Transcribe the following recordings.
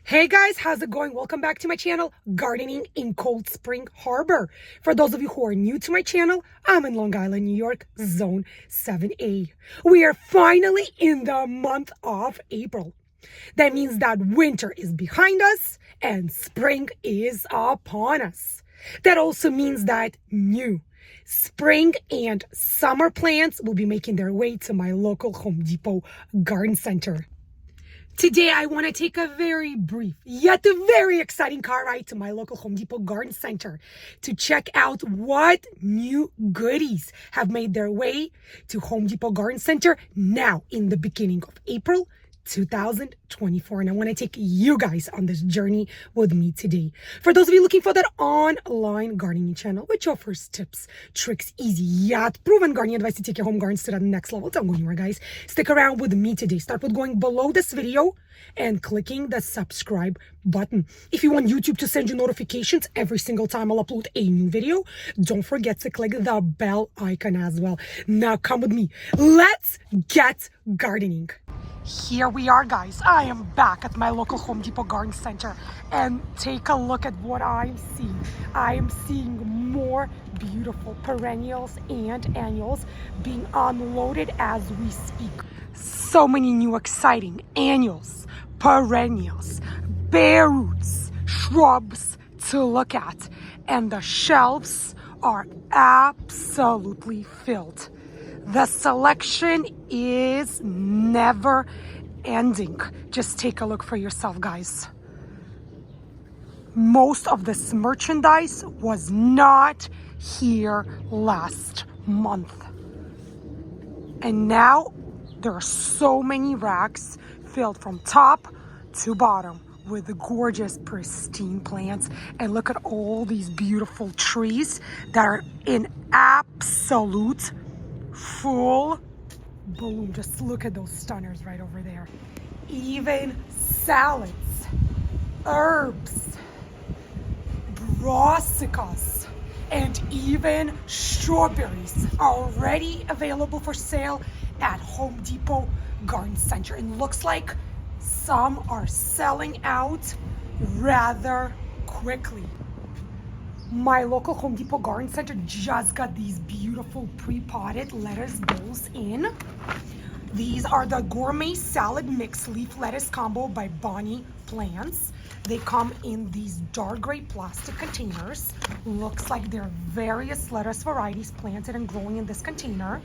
Hey guys, how's it going? Welcome back to my channel, Gardening in Cold Spring Harbor. For those of you who are new to my channel, I'm in Long Island, New York, Zone 7A. We are finally in the month of April. That means that winter is behind us and spring is upon us. That also means that new spring and summer plants will be making their way to my local Home Depot garden center. Today, I want to take a very brief, yet a very exciting car ride to my local Home Depot garden center to check out what new goodies have made their way to Home Depot garden center now in the beginning of April 2024. And I want to take you guys on this journey with me today. For those of you looking for that online gardening channel, which offers tips, tricks, easy yet proven gardening advice to take your home gardens to the next level. Don't go anywhere, guys. Stick around with me today. Start with going below this video and clicking the subscribe button. If you want YouTube to send you notifications every single time I'll upload a new video, don't forget to click the bell icon as well. Now come with me. Let's get gardening. Here we are, guys. I am back at my local Home Depot garden center and take a look at what I'm seeing. I am seeing more beautiful perennials and annuals being unloaded as we speak. So many new exciting annuals, perennials, bare roots, shrubs to look at, and the shelves are absolutely filled. The selection is never ending. Just take a look for yourself, guys. Most of this merchandise was not here last month. And now there are so many racks filled from top to bottom with gorgeous, pristine plants. And look at all these beautiful trees that are in absolute full bloom. Just look at those stunners right over there. Even salads, herbs, brassicas, and even strawberries are already available for sale at Home Depot Garden Center. And looks like some are selling out rather quickly. My local Home Depot garden center just got these beautiful pre-potted lettuce bowls in. These are the gourmet salad mixed leaf lettuce combo by Bonnie Plants. They come in these dark gray plastic containers. Looks like there are various lettuce varieties planted and growing in this container.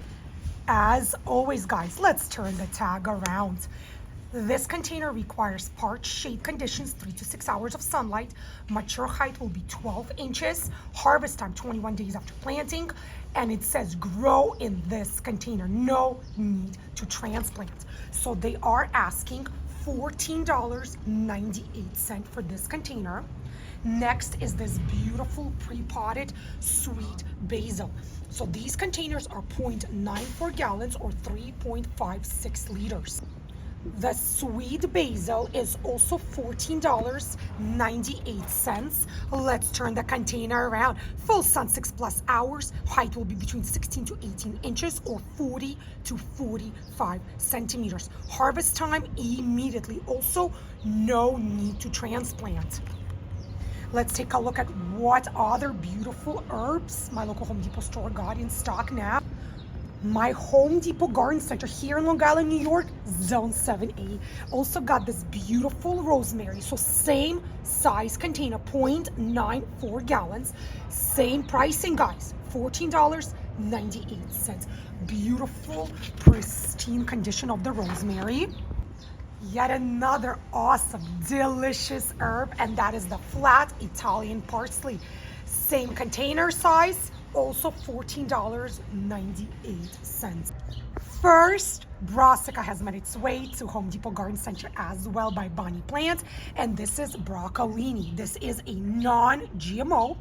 As always, guys, let's turn the tag around. This container requires parched shade conditions, 3 to 6 hours of sunlight. Mature height will be 12 inches. Harvest time 21 days after planting. And it says grow in this container. No need to transplant. So they are asking $14.98 for this container. Next is this beautiful pre-potted sweet basil. So these containers are 0.94 gallons or 3.56 liters. The sweet basil is also $14.98. Let's turn the container around. Full sun 6+ hours. Height will be between 16 to 18 inches or 40 to 45 centimeters. Harvest time immediately. Also, no need to transplant. Let's take a look at what other beautiful herbs my local Home Depot store got in stock now. My Home Depot garden center here in Long Island, New York, Zone 7A, also got this beautiful rosemary. So same size container, 0.94 gallons. Same pricing, guys, $14.98. Beautiful, pristine condition of the rosemary. Yet another awesome, delicious herb, and that is the flat Italian parsley. Same container size, also $14.98. First, brassica has made its way to Home Depot Garden Center as well by Bonnie Plant, and this is broccolini. This is a non-GMO,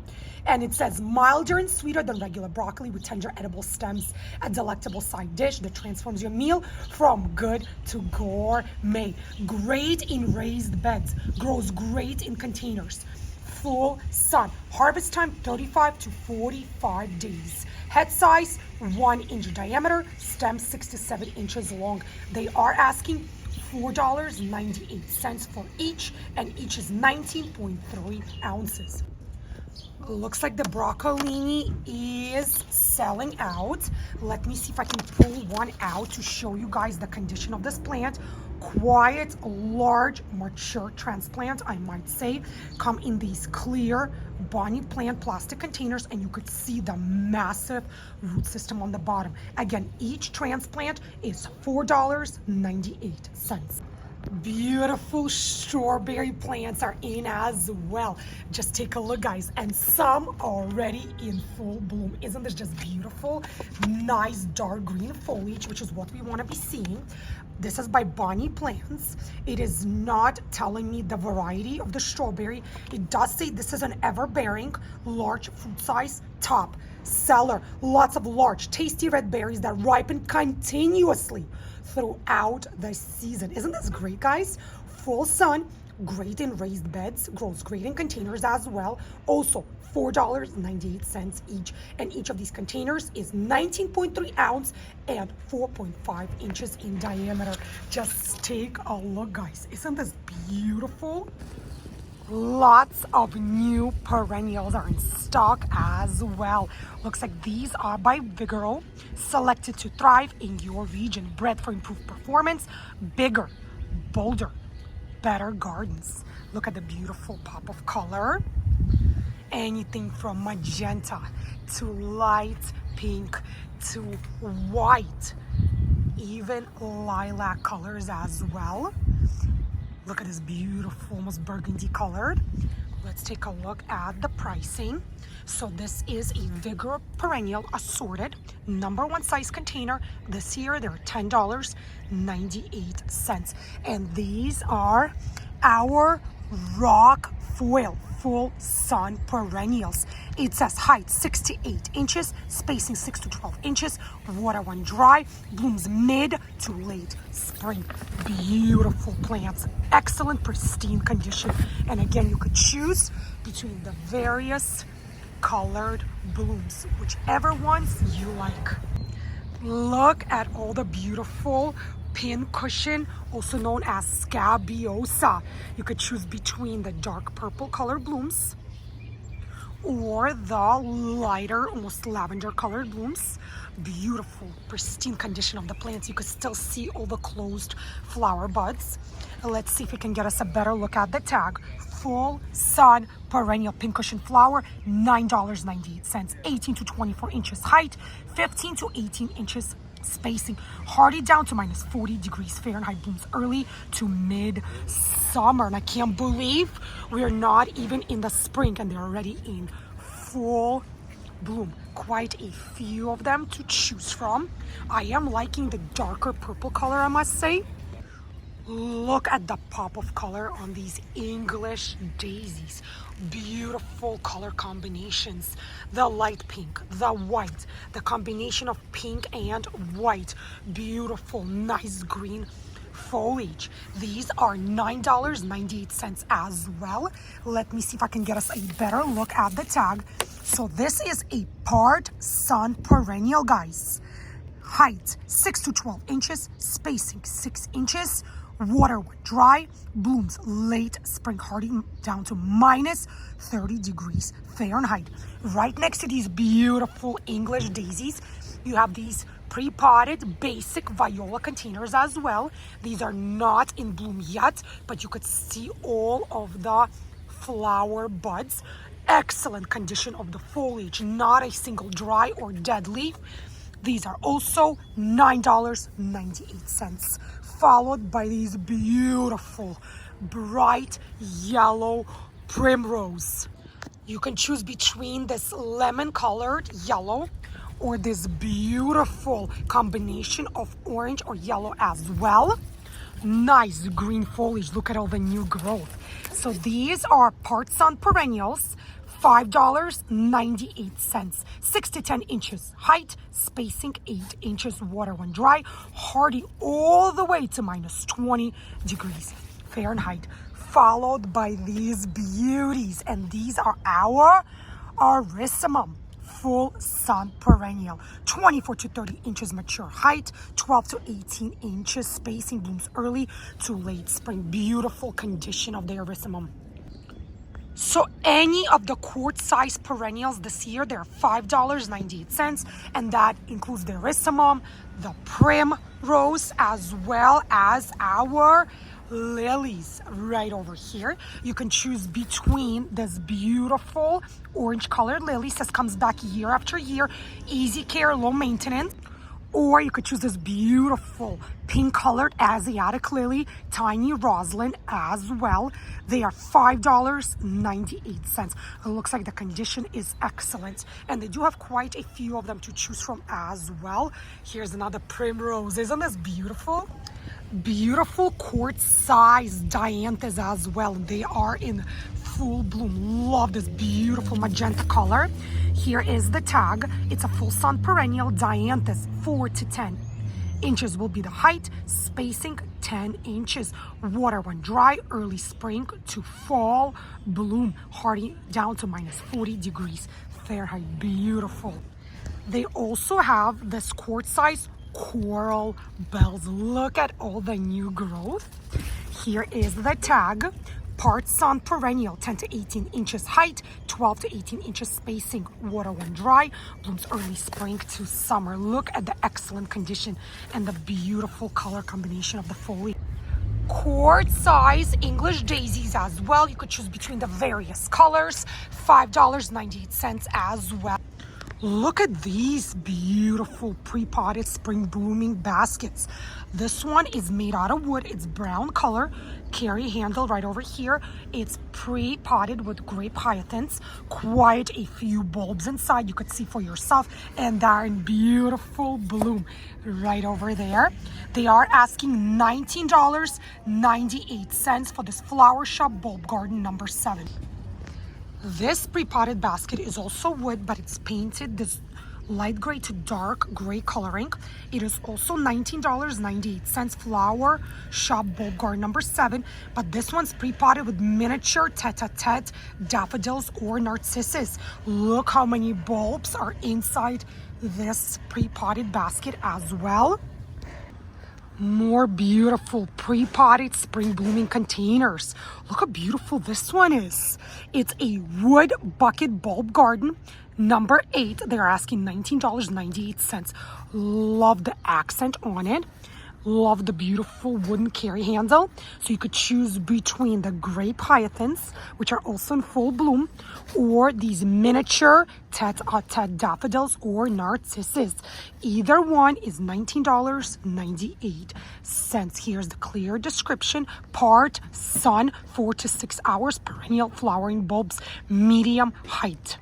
and it says milder and sweeter than regular broccoli with tender edible stems, a delectable side dish that transforms your meal from good to gourmet. Great in raised beds, grows great in containers. Full sun. Harvest time 35 to 45 days. Head size 1 inch diameter, stem 6 to 7 inches long. They are asking $4.98 for each, and each is 19.3 ounces. Looks like the broccolini is selling out. Let me see if I can pull one out to show you guys the condition of this plant. Quite large, mature transplant, I might say. Come in these clear Bonnie plant plastic containers, and you could see the massive root system on the bottom. Again, each transplant is $4.98. Beautiful strawberry plants are in as well. Just take a look, guys, and some already in full bloom. Isn't this just beautiful? Nice dark green foliage, which is what we want to be seeing. This is by Bonnie Plants. It is not telling me the variety of the strawberry. It does say this is an ever-bearing, large fruit size, top seller. Lots of large, tasty red berries that ripen continuously throughout the season. Isn't this great, guys? Full sun, great in raised beds, grows great in containers as well. Also, $4.98 each, and each of these containers is 19.3 ounce and 4.5 inches in diameter. Just take a look, guys. Isn't this beautiful? Lots of new perennials are in stock as well. Looks like these are by Vigoro, selected to thrive in your region, bred for improved performance, bigger, bolder, better gardens. Look at the beautiful pop of color. Anything from magenta to light pink to white, even lilac colors as well. Look at this beautiful, almost burgundy colored. Let's take a look at the pricing. So this is a Vigor Perennial Assorted, #1 size container. This year they're $10.98. And these are our rock foil full sun perennials. It says height 6 to 8 inches, spacing 6 to 12 inches, water when dry, blooms mid to late spring. Beautiful plants, excellent pristine condition. And again, you could choose between the various colored blooms, whichever ones you like. Look at all the beautiful pin cushion, also known as scabiosa. You could choose between the dark purple colored blooms or the lighter, almost lavender colored blooms. Beautiful, pristine condition of the plants. You could still see all the closed flower buds. Let's see if we can get us a better look at the tag. Full sun perennial pincushion flower, $9.98, 18 to 24 inches height, 15 to 18 inches spacing, hardy down to -40 degrees Fahrenheit, blooms early to mid-summer. And I can't believe we're not even in the spring and they're already in full bloom. Quite a few of them to choose from. I am liking the darker purple color, I must say. Look at the pop of color on these English daisies. Beautiful color combinations. The light pink, the white, the combination of pink and white. Beautiful, nice green foliage. These are $9.98 as well. Let me see if I can get us a better look at the tag. So this is a part sun perennial, guys. Height 6 to 12 inches, spacing 6 inches. Water when dry, blooms late spring, hardy down to -30 degrees Fahrenheit. Right next to these beautiful English daisies, you have these pre-potted basic viola containers as well. These are not in bloom yet, but you could see all of the flower buds. Excellent condition of the foliage, not a single dry or dead leaf. These are also $9.98, followed by these beautiful bright yellow primrose. You can choose between this lemon colored yellow or this beautiful combination of orange or yellow as well. Nice green foliage. Look at all the new growth. So these are part sun perennials, $5.98, 6 to 10 inches height, spacing 8 inches, water when dry, hardy all the way to -20 degrees Fahrenheit, followed by these beauties. And these are our Arissimum full sun perennial, 24 to 30 inches mature height, 12 to 18 inches spacing, blooms early to late spring. Beautiful condition of the erysimum. So any of the quart size perennials this year, they're $5.98, and that includes the erysimum, the primrose, as well as our lilies right over here. You can choose between this beautiful orange colored lilies that comes back year after year, easy care, low maintenance. Or you could choose this beautiful pink colored Asiatic lily, tiny roslyn as well. They are $5.98. It looks like the condition is excellent. And they do have quite a few of them to choose from as well. Here's another primrose. Isn't this beautiful? Beautiful quart size dianthus as well. They are in full bloom. Love this beautiful magenta color. Here is the tag. It's a full sun perennial dianthus, 4 to 10 inches will be the height, spacing 10 inches. Water when dry, early spring to fall bloom, hardy down to minus 40 degrees Fahrenheit. Beautiful. They also have this quart size coral bells. Look at all the new growth. Here is the tag. Part sun perennial, 10 to 18 inches height, 12 to 18 inches spacing. Water when dry, blooms early spring to summer. Look at the excellent condition and the beautiful color combination of the foliage. Quart size English daisies as well. You could choose between the various colors, $5.98 as well. Look at these beautiful pre-potted spring blooming baskets. This one is made out of wood. It's brown color, carry handle right over here. It's pre-potted with grape hyacinths. Quite a few bulbs inside. You could see for yourself, and they're in beautiful bloom right over there. They are asking $19.98 for this flower shop bulb garden number 7. This pre-potted basket is also wood, but it's painted this light gray to dark gray coloring. It is also $19.98 flower shop bulb garden number 7, but this one's pre-potted with miniature tete-a-tete daffodils or narcissus. Look how many bulbs are inside this pre-potted basket as well. More beautiful pre-potted spring blooming containers. Look how beautiful this one is. It's a wood bucket bulb garden number 8. They're asking $19.98. Love the accent on it. Love the beautiful wooden carry handle. So you could choose between the grape hyacinths, which are also in full bloom, or these miniature tete-a-tete daffodils or narcissus. Either one is $19.98. Here's the clear description. Part sun, 4 to 6 hours, perennial flowering bulbs, medium height.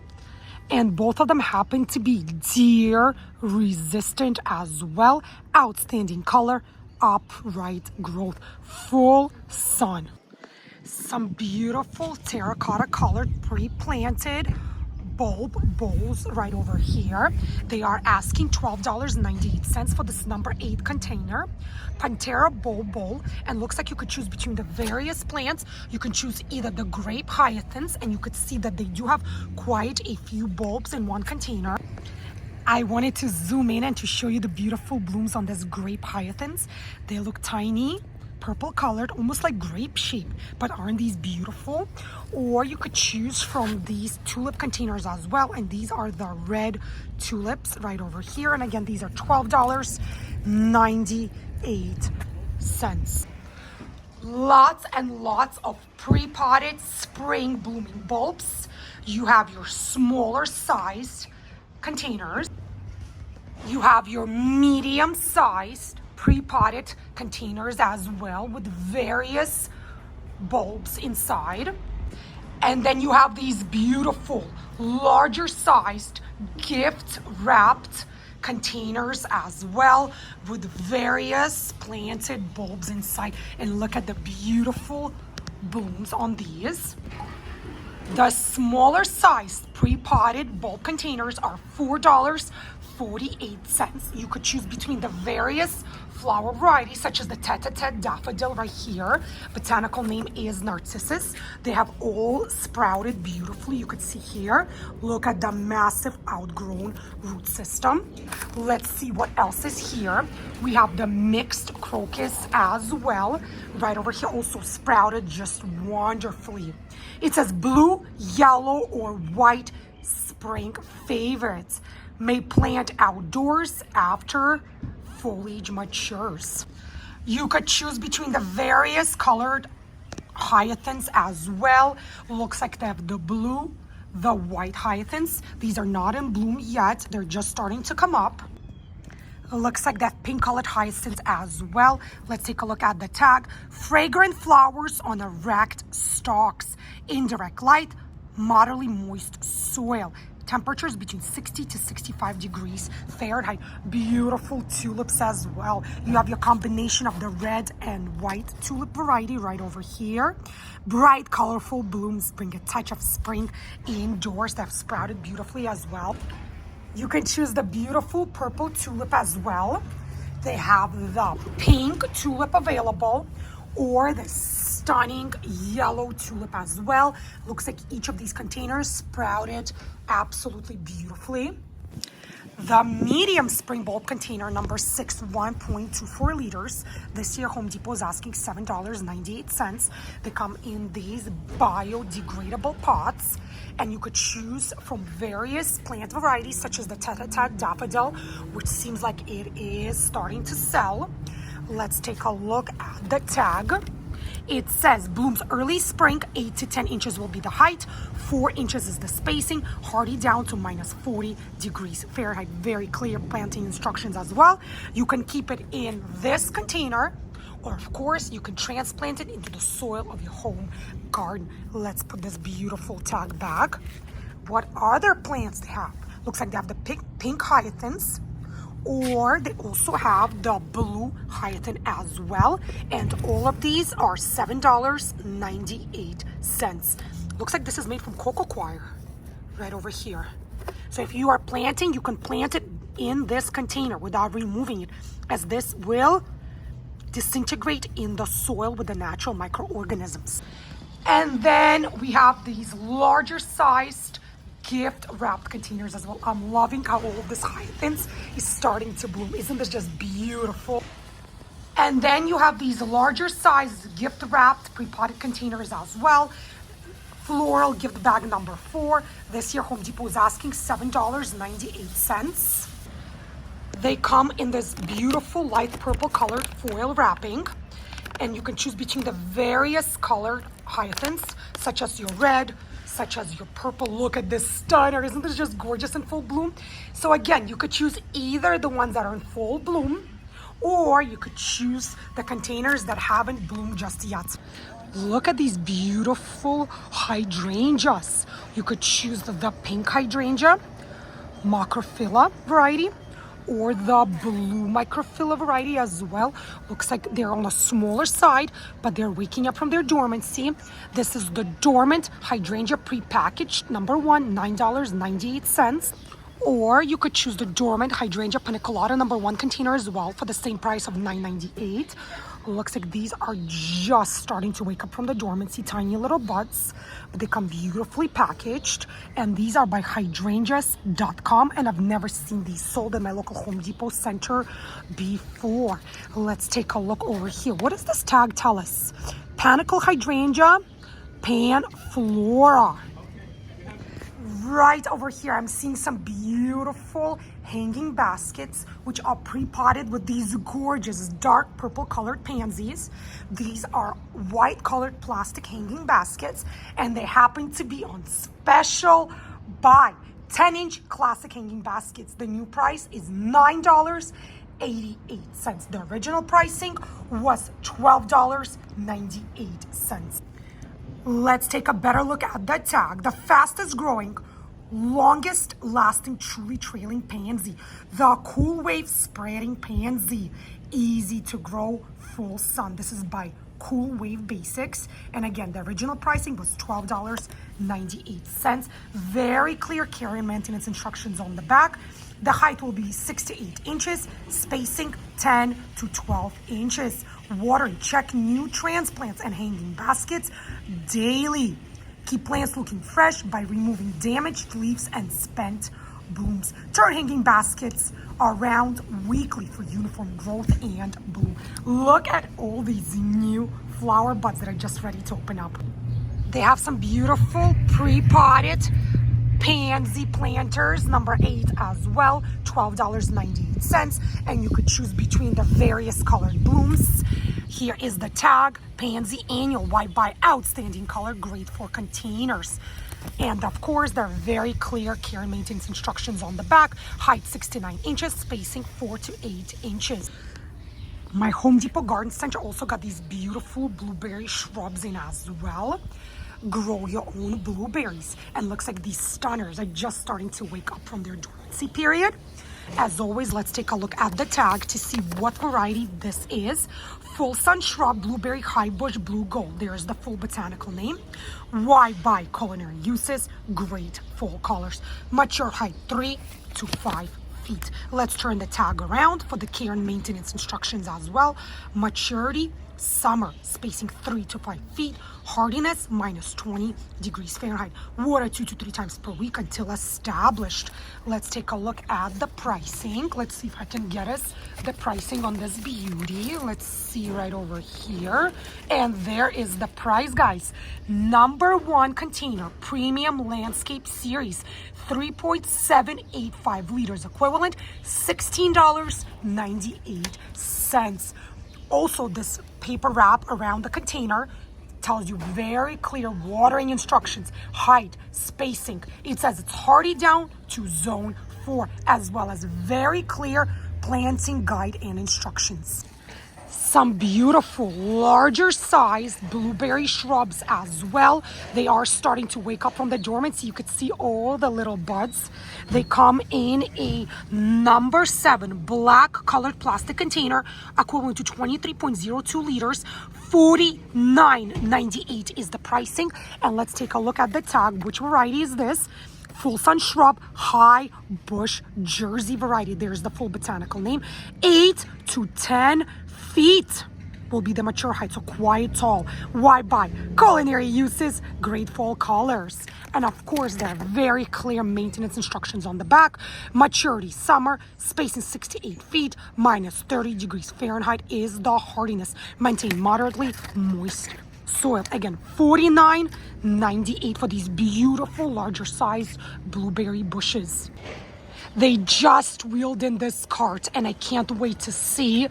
And both of them happen to be deer resistant as well. Outstanding color, upright growth, full sun. Some beautiful terracotta colored pre-planted bulb bowls right over here. They are asking $12.98 for this number 8 container. Pantera bulb bowl, and looks like you could choose between the various plants. You can choose either the grape hyacinths, and you could see that they do have quite a few bulbs in one container. I wanted to zoom in and to show you the beautiful blooms on this grape hyacinths. They look tiny, purple colored, almost like grape shape, but aren't these beautiful? Or you could choose from these tulip containers as well, and these are the red tulips right over here. And again, these are $12.98. Lots and lots of pre-potted spring blooming bulbs. You have your smaller sized containers. You have your medium sized pre-potted containers as well with various bulbs inside. And then you have these beautiful larger sized gift wrapped containers as well with various planted bulbs inside. And look at the beautiful blooms on these. The smaller sized pre-potted bulb containers are $4.48. You could choose between the various flower varieties such as the tete-a-tete daffodil right here. Botanical name is Narcissus. They have all sprouted beautifully. You could see here. Look at the massive outgrown root system. Let's see what else is here. We have the mixed crocus as well. Right over here also sprouted just wonderfully. It says blue, yellow, or white spring favorites. May plant outdoors after foliage matures. You could choose between the various colored hyacinths as well. Looks like they have the blue, the white hyacinths. These are not in bloom yet. They're just starting to come up. It looks like that pink colored hyacinths as well. Let's take a look at the tag. Fragrant flowers on erect stalks. Indirect light, moderately moist soil. Temperatures between 60 to 65 degrees Fahrenheit. Beautiful tulips as well. You have your combination of the red and white tulip variety right over here. Bright, colorful blooms bring a touch of spring indoors. That have sprouted beautifully as well. You can choose the beautiful purple tulip as well. They have the pink tulip available, or the stunning yellow tulip as well. Looks like each of these containers sprouted absolutely beautifully. The medium spring bulb container number 6, 1.24 liters. This year Home Depot is asking $7.98. They come in these biodegradable pots, and you could choose from various plant varieties such as the tete-a-tete daffodil, which seems like it is starting to sell. Let's take a look at the tag. It says blooms early spring, 8 to 10 inches will be the height, 4 inches is the spacing, hardy down to minus 40 degrees Fahrenheit. Very clear planting instructions as well. You can keep it in this container, or of course you can transplant it into the soil of your home garden. Let's put this beautiful tag back. What other plants they have? Looks like they have the pink hyacinths, or they also have the blue hyacinth as well. And all of these are $7.98. Looks like this is made from cocoa coir right over here. So if you are planting, you can plant it in this container without removing it, as this will disintegrate in the soil with the natural microorganisms. And then we have these larger sized gift wrapped containers as well. I'm loving how all of this hyacinths is starting to bloom. Isn't this just beautiful? And then you have these larger size gift wrapped pre-potted containers as well. Floral gift bag number 4. This year Home Depot is asking $7.98. They come in this beautiful light purple colored foil wrapping, and you can choose between the various colored hyacinths such as your red, such as your purple. Look at this stunner. Isn't this just gorgeous in full bloom? So again, you could choose either the ones that are in full bloom, or you could choose the containers that haven't bloomed just yet. Look at these beautiful hydrangeas. You could choose the pink hydrangea, macrophylla variety, or the blue microphylla variety as well. Looks like they're on the smaller side, but they're waking up from their dormancy. This is the dormant hydrangea prepackaged number 1, $9.98. Or you could choose the dormant hydrangea paniculata number 1 container as well for the same price of $9.98. Looks like these are just starting to wake up from the dormancy, tiny little buds, but they come beautifully packaged. And these are by hydrangeas.com, and I've never seen these sold in my local Home Depot center before. Let's take a look over here. What does this tag tell us? Panicle hydrangea, panflora. Right over here, I'm seeing some beautiful hanging baskets, which are pre-potted with these gorgeous dark purple colored pansies. These are white colored plastic hanging baskets, and they happen to be on special buy. 10-inch classic hanging baskets. The new price is $9.88. The original pricing was $12.98. Let's take a better look at the tag. The fastest growing, longest lasting, truly trailing pansy, the Cool Wave spreading pansy, easy to grow, full sun. This is by Cool Wave Basics, and again, the original pricing was $12.98. Very clear care and maintenance instructions on the back. The height will be 6 to 8 inches, spacing 10 to 12 inches. Watering, check new transplants and hanging baskets daily. Keep plants looking fresh by removing damaged leaves and spent blooms. Turn hanging baskets around weekly for uniform growth and bloom. Look at all these new flower buds that are just ready to open up. They have some beautiful pre-potted pansy planters, number 8 as well, $12.98, and you could choose between the various colored blooms. Here is the tag, pansy annual, white by outstanding color, great for containers. And of course, there are very clear care and maintenance instructions on the back. Height 6 to 9 inches, spacing 4 to 8 inches. My Home Depot garden center also got these beautiful blueberry shrubs in as well. Grow your own blueberries. And looks like these stunners are just starting to wake up from their dormancy period. As always, let's take a look at the tag to see what variety this is. Full sun shrub, blueberry high bush, blue gold. There's the full botanical name. Wide by culinary uses, great fall colors. Mature height 3 to 5 feet. Let's turn the tag around for the care and maintenance instructions as well. Maturity, summer, spacing 3 to 5 feet. Hardiness, minus 20 degrees Fahrenheit. Water 2 to 3 times per week until established. Let's take a look at the pricing. Let's see if I can get us the pricing on this beauty. Let's see right over here. And there is the price, guys. Number 1 container, premium landscape series, 3.785 liters equivalent, $16.98. Also, this paper wrap around the container tells you very clear watering instructions, height, spacing. It says it's hardy down to zone 4, as well as very clear planting guide and instructions. Some beautiful larger sized blueberry shrubs as well. They are starting to wake up from the dormancy. You could see all the little buds. They come in a number 7 black colored plastic container equivalent to 23.02 liters. $49.98 is the pricing. And let's take a look at the tag. Which variety is this? Full sun shrub, high bush Jersey variety. There's the full botanical name. 8 to 10 feet will be the mature height, so quite tall. Wide by culinary uses, great fall colors. And of course, there are very clear maintenance instructions on the back. Maturity, summer, spacing 6 to 8 feet, minus 30 degrees Fahrenheit is the hardiness. Maintain moderately moist soil. Again, $49.98 for these beautiful larger sized blueberry bushes. They just wheeled in this cart and I can't wait to see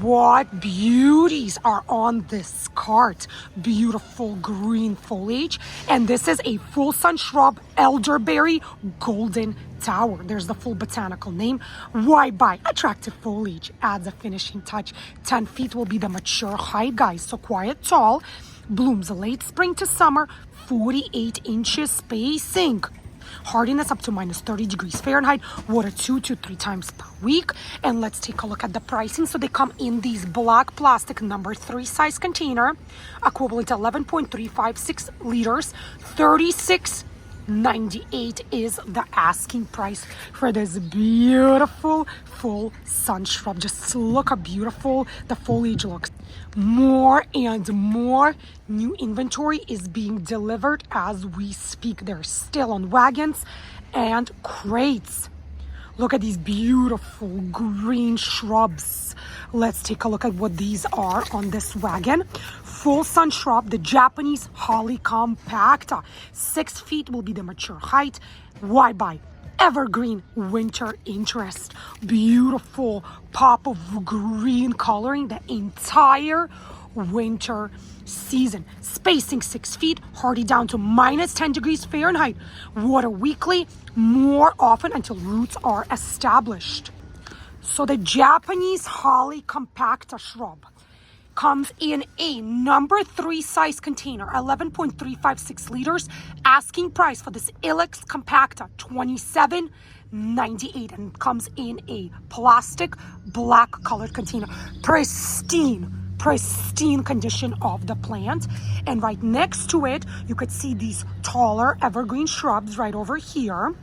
what beauties are on this cart. Beautiful green foliage. And this is a full sun shrub, elderberry golden tower. There's the full botanical name. Wide by attractive foliage adds a finishing touch. 10 feet will be the mature height, guys, so quite tall. Blooms late spring to summer, 48 inches spacing. Hardiness up to minus 30 degrees Fahrenheit. Water 2 to 3 times per week. And let's take a look at the pricing. So they come in these black plastic number 3 size container, equivalent to 11.356 liters. $36.98 is the asking price for this beautiful full sun shrub. Just look how beautiful the foliage looks. More and more new inventory is being delivered as we speak. They're still on wagons and crates. Look at these beautiful green shrubs. Let's take a look at what these are on this wagon. Full sun shrub, the Japanese holly compacta. 6 feet will be the mature height. Wide by evergreen winter interest. Beautiful pop of green coloring the entire winter season. Spacing 6 feet, hardy down to minus 10 degrees Fahrenheit. Water weekly, more often until roots are established. So the Japanese holly compacta shrub comes in a number 3 size container, 11.356 liters. Asking price for this Ilex compacta, $27.98, and comes in a plastic black colored container. Pristine condition of the plant. And right next to it, you could see these taller evergreen shrubs right over here.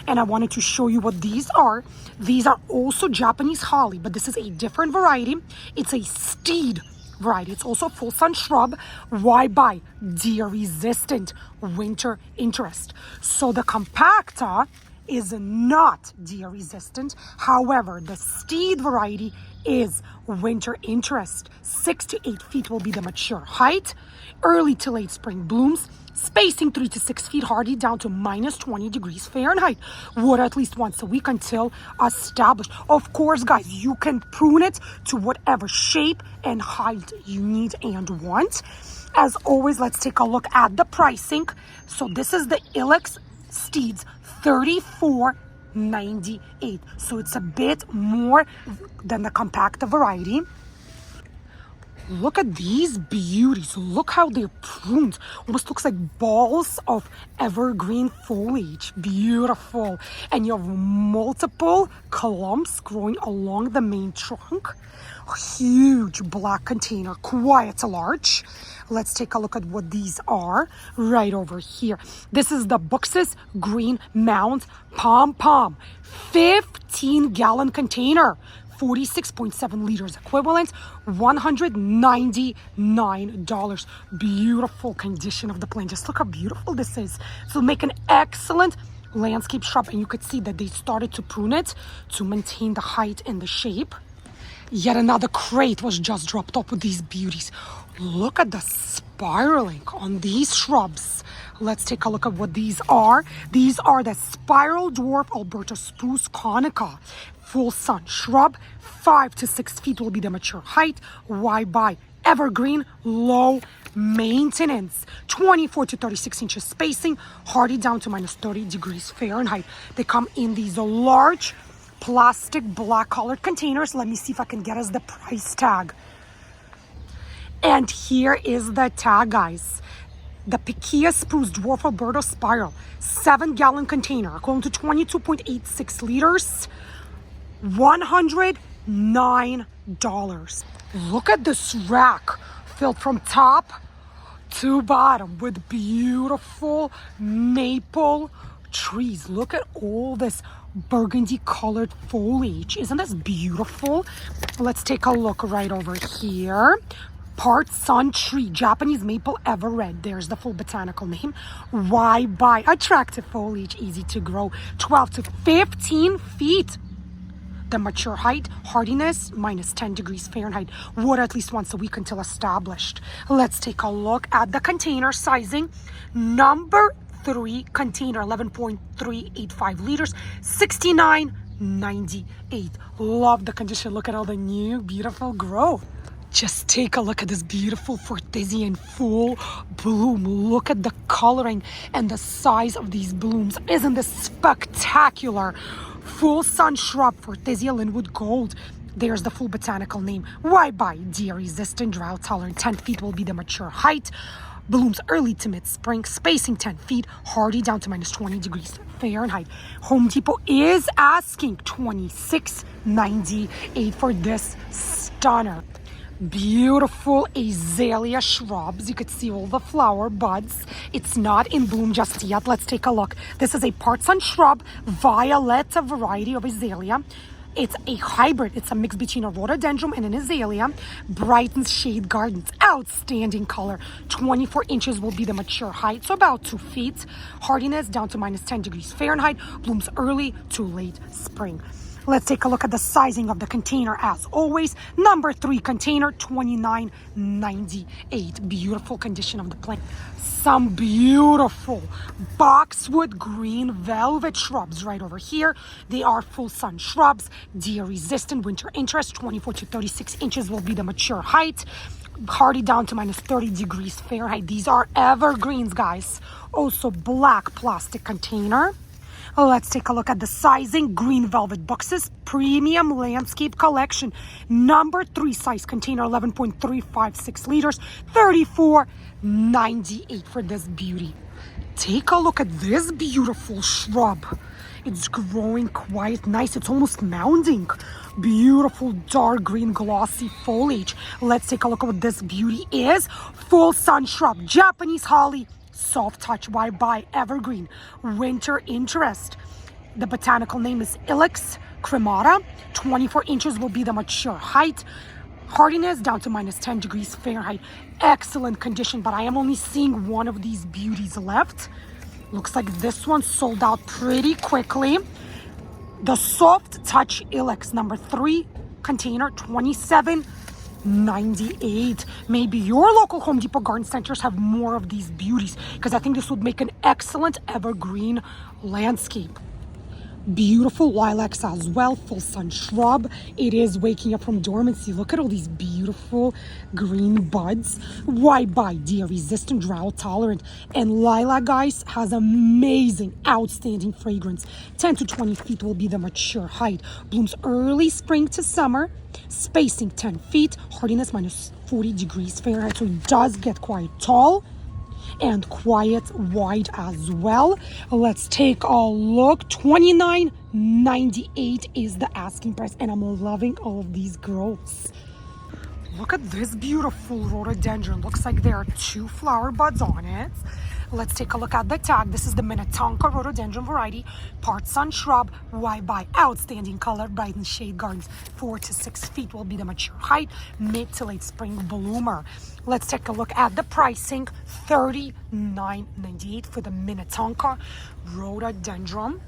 and I wanted to show you what these are. These are also Japanese holly, but this is a different variety. It's a steed variety. It's also a full sun shrub. Why buy? Deer resistant, winter interest. So the compacta is not deer resistant. However, the steed variety is winter interest. 6 to 8 feet will be the mature height. Early to late spring blooms. Spacing 3 to 6 feet, hardy down to minus 20 degrees Fahrenheit. Water at least once a week until established. Of course, guys, you can prune it to whatever shape and height you need and want. As always, let's take a look at the pricing. So this is the Ilex Steeds, $34.98. So it's a bit more than the compacta variety. Look at these beauties. Look how they're pruned. Almost looks like balls of evergreen foliage. Beautiful. And you have multiple clumps growing along the main trunk. Huge black container, quite large. Let's take a look at what these are right over here. This is the Buxus Green Mound Pom Pom. 15-gallon container. 46.7 liters equivalent, $199. Beautiful condition of the plant. Just look how beautiful this is. So make an excellent landscape shrub, and you could see that they started to prune it to maintain the height and the shape. Yet another crate was just dropped off with these beauties. Look at the spiraling on these shrubs. Let's take a look at what these are. These are the Spiral Dwarf Alberta Spruce Conica. Full sun shrub. 5 to 6 feet will be the mature height. Why buy? Evergreen, low maintenance. 24 to 36 inches spacing. Hardy down to minus 30 degrees Fahrenheit. They come in these large plastic black colored containers. Let me see if I can get us the price tag. And here is the tag, guys. The Piquia Spruce Dwarf Alberta Spiral, 7-gallon container, equivalent to 22.86 liters, $109. Look at this rack filled from top to bottom with beautiful maple trees. Look at all this burgundy colored foliage. Isn't this beautiful? Let's take a look right over here. Part Sun Tree, Japanese Maple Ever Red. There's the full botanical name. Why buy? Attractive foliage, easy to grow. 12 to 15 feet. The mature height, hardiness, minus 10 degrees Fahrenheit. Water at least once a week until established. Let's take a look at the container sizing. Number 3 container, 11.385 liters, $69.98. Love the condition. Look at all the new, beautiful growth. Just take a look at this beautiful Fortezia in full bloom. Look at the coloring and the size of these blooms. Isn't this spectacular? Full sun shrub, Fortezia Linwood Gold. There's the full botanical name. Why buy? Deer resistant, drought tolerant. 10 feet will be the mature height. Blooms early to mid-spring, spacing 10 feet, hardy down to minus 20 degrees Fahrenheit. Home Depot is asking $26.98 for this stunner. Beautiful azalea shrubs. You could see all the flower buds. It's not in bloom just yet. Let's take a look. This is a part sun shrub, Violetta variety of azalea. It's a hybrid. It's a mix between a rhododendron and an azalea. Brightens shade gardens. Outstanding color. 24 inches will be the mature height, so about 2 feet. Hardiness down to minus 10 degrees Fahrenheit. Blooms early to late spring. Let's take a look at the sizing of the container as always. Number 3 container, $29.98. Beautiful condition of the plant. Some beautiful boxwood green velvet shrubs right over here. They are full sun shrubs, deer resistant, winter interest. 24 to 36 inches will be the mature height. Hardy down to minus 30 degrees Fahrenheit. These are evergreens, guys. Also black plastic container. Let's take a look at the sizing. Green Velvet Buxus Premium Landscape Collection. Number 3 size container, 11.356 liters, $34.98 for this beauty. Take a look at this beautiful shrub. It's growing quite nice. It's almost mounding. Beautiful dark green glossy foliage. Let's take a look at what this beauty is. Full sun shrub, Japanese holly. Soft touch, why buy? Evergreen, winter interest. The botanical name is Ilex cremata. 24 inches will be the mature height. Hardiness down to -10 degrees Fahrenheit. Excellent condition, but I am only seeing one of these beauties left. Looks like this one sold out pretty quickly. The Soft Touch Ilex number 3 container, $27.98. Maybe your local Home Depot garden centers have more of these beauties, because I think this would make an excellent evergreen landscape. Beautiful lilacs as well, full sun shrub. It is waking up from dormancy. Look at all these beautiful green buds. Why buy? Deer resistant, drought tolerant, and lilac, guys, has amazing, outstanding fragrance. 10 to 20 feet will be the mature height. Blooms early spring to summer. Spacing 10 feet. Hardiness -40 degrees Fahrenheit. So it does get quite tall and quite wide as well. Let's take a look. $29.98 is the asking price, and I'm loving all of these growths. Look at this beautiful rhododendron. Looks like there are 2 flower buds on it. Let's take a look at the tag. This is the Minnetonka rhododendron variety, part sun shrub. Why buy? Outstanding color, bright and shade gardens. 4 to 6 feet will be the mature height, mid to late spring bloomer. Let's take a look at the pricing. $39.98 for the Minnetonka rhododendron.